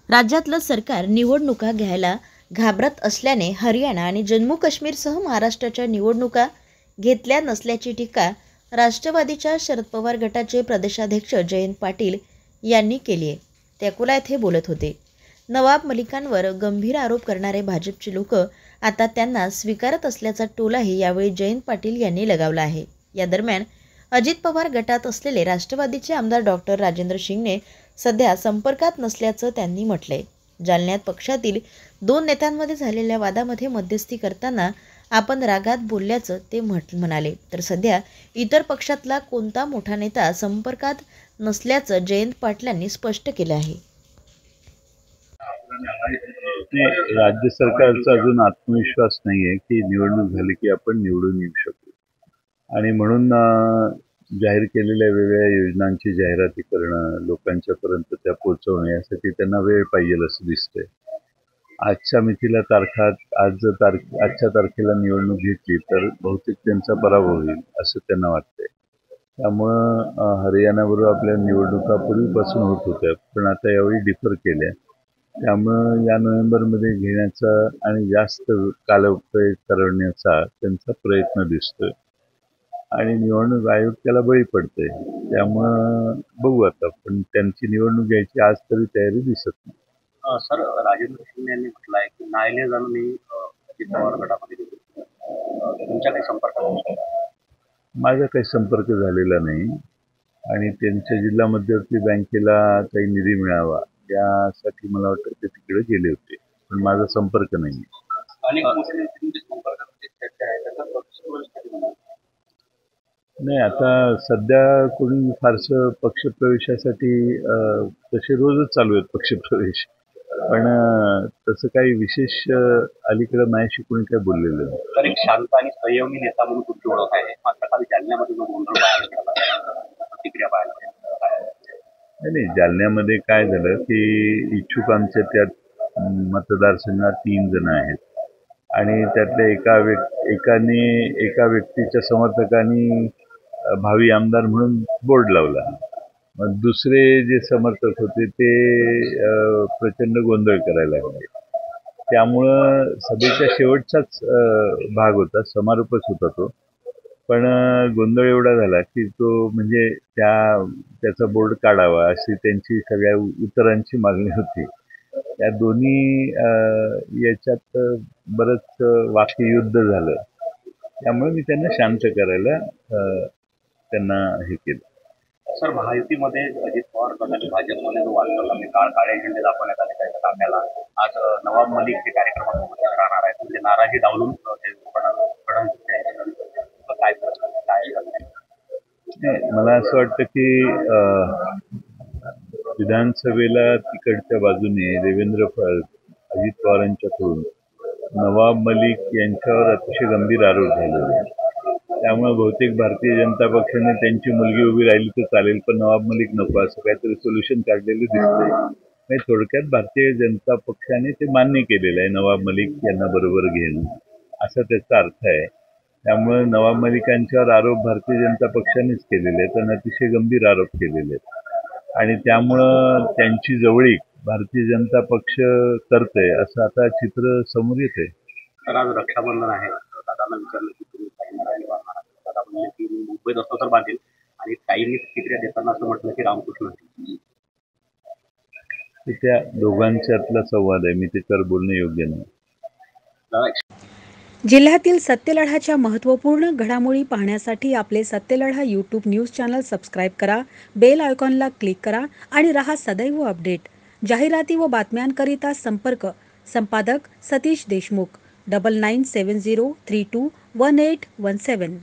राज्यातलं सरकार निवडणुका घ्यायला घाबरत असल्याने हरियाणा आणि जम्मू काश्मीरसह महाराष्ट्राच्या निवडणुका घेतल्या नसल्याची टीका राष्ट्रवादीच्या शरद पवार गटाचे प्रदेशाध्यक्ष जयंत पाटील यांनी केली आहे. ते अकोला येथे बोलत होते. नवाब मलिकांवर गंभीर आरोप करणारे भाजपचे लोक आता त्यांना स्वीकारत असल्याचा टोलाही यावेळी जयंत पाटील यांनी लगावला आहे. या दरम्यान अजित पवार गटात असलेले राष्ट्रवादीचे आमदार डॉक्टर राजेंद्र शिंगणे सध्या संपर्कात नसल्याचं त्यांनी म्हटलंय. जालन्यात पक्षातील 2 नेत्यांमध्ये झालेल्या वादामध्ये मध्यस्थी करताना आपण रागात बोलल्याचं ते म्हणाले. तर सध्या इतर पक्षातला कोणता मोठा नेता संपर्कात नसल्याचं जयंत पाटलांनी स्पष्ट केलं आहे. राज्य सरकारचा अजून आत्मविश्वास नाहीये की निवडणूक झाली की आपण निवडून येऊ शकू, आणि म्हणून जाहीर केलेल्या वेगवेगळ्या योजनांची जाहिराती करणं, लोकांच्या पर्यंत त्या पोहोचवणं, यासाठी त्यांना वेळ पाहिजे असं दिसतंय. आजच्या मितीला आजच्या तारखेला निवडणूक घेतली तर बहुतेक त्यांचा पराभव होईल असं त्यांना वाटतंय. त्यामुळं हरियाणाबरोबर आपल्या निवडणुका पूर्वीपासून होत होत्या, पण आता यावेळी डिफर केल्या. त्यामुळं या नोव्हेंबरमध्ये घेण्याचा आणि जास्त कालोपयोग करण्याचा त्यांचा प्रयत्न दिसतोय, आणि निवडणूक आयोग त्याला बळी पडतंय. त्यामुळं बघू आता, पण त्यांची निवडणूक घ्यायची आज तरी तयारी दिसत नाही. सर, राजेंद्र शिंगणे यांनी म्हटलं आहे की नाईलाजानं मी अजित पवार गटामध्ये तुमच्या काही संपर्कात? माझा काही संपर्क झालेला नाही, आणि त्यांच्या जिल्हा मध्यवर्ती बँकेला काही निधी मिळावा यासाठी मला वाटतं ते तिकडे गेले होते, पण माझा संपर्क नाही. नाही, आता सध्या कोणी फारसं पक्षप्रवेशासाठी तसे रोजच चालू आहेत पक्षप्रवेश, पण तसं काही विशेष अलीकडे माझ्याशी कोणी काय बोललेलं नाही. तर एक शांत आणि संयमी नेता म्हणून तुमची ओळख आहे, मात्र काल जालन्यामध्ये गोंधळ प्रतिक्रिया पाहायला नाही, जालन्यामध्ये काय झालं की इच्छुक आमच्या त्यात मतदारसंघात 3 जण आहेत, आणि त्यातल्या एका व्यक्तीच्या समर्थकांनी भावी आमदार म्हणून बोर्ड लावला. मग दुसरे जे समर्थक होते ते प्रचंड गोंधळ करायला लागले. त्यामुळं सभेच्या शेवटचाच भाग होता, समारोपच होता तो, पण गोंधळ एवढा झाला की तो म्हणजे त्याचा बोर्ड काढावा अशी त्यांची सगळ्या इतरांची मागणी होती. या दोन्ही याच्यात बरंच वाक्ययुद्ध झालं. त्यामुळे मी त्यांना शांत करायला त्यांना हे केलं. सर, महायुतीमध्ये अजित पवार गटाने भाजपमध्ये जो वाढवला मी काळे झेंडे दाखवण्यात आले त्याच्या ताफ्याला, आज नवाब मलिक हे कार्यक्रमात उपस्थित राहणार आहेत. म्हणजे नाराजी डावलून काय मला असं वाटतं की विधानसभेला तिकडच्या बाजूने अजित पवारांच्याकडून नवाब मलिक यांच्यावर अतिशय गंभीर आरोप झालेले. त्यामुळे बहुतेक भारतीय जनता पक्षाने त्यांची मुलगी उभी राहिली तर चालेल, पण नवाब मलिक नको असं काहीतरी सोल्युशन काढलेलं दिसतंय. म्हणजे थोडक्यात भारतीय जनता पक्षाने ते मान्य केलेलं आहे, नवाब मलिक यांना बरोबर घेणं, असा त्याचा अर्थ आहे. त्यामुळे नवाब मलिकांच्यावर आरोप भारतीय जनता पक्षानेच केलेले आहेत, आणि अतिशय गंभीर आरोप केलेले आहेत, आणि त्यामुळं त्यांची जवळीक भारतीय जनता पक्ष करतंय असं आता चित्र समोर येते. तर आज रक्षाबंधन आहे, दादांना विचारलं की तुम्ही काही नाराजी वाढणार, दादा म्हणले की मी मुंबईत असतो तर बांधेल, आणि काहींनी प्रतिक्रिया देताना असं म्हटलं की रामकृष्ण. त्या दोघांच्यातला संवाद आहे, मी त्याच्यावर बोलणं योग्य नाही. जिल्ह्यातील सत्यलढाच्या महत्त्वपूर्ण घडामोडी पाहण्यासाठी आपले Satyaladha YouTube news channel subscribe करा, बेल आयकॉनला क्लिक करा आणि रहा सदैव अपडेट. जाहिराती व बातम्यांकरिता संपादक सतीश देशमुख 9970321817.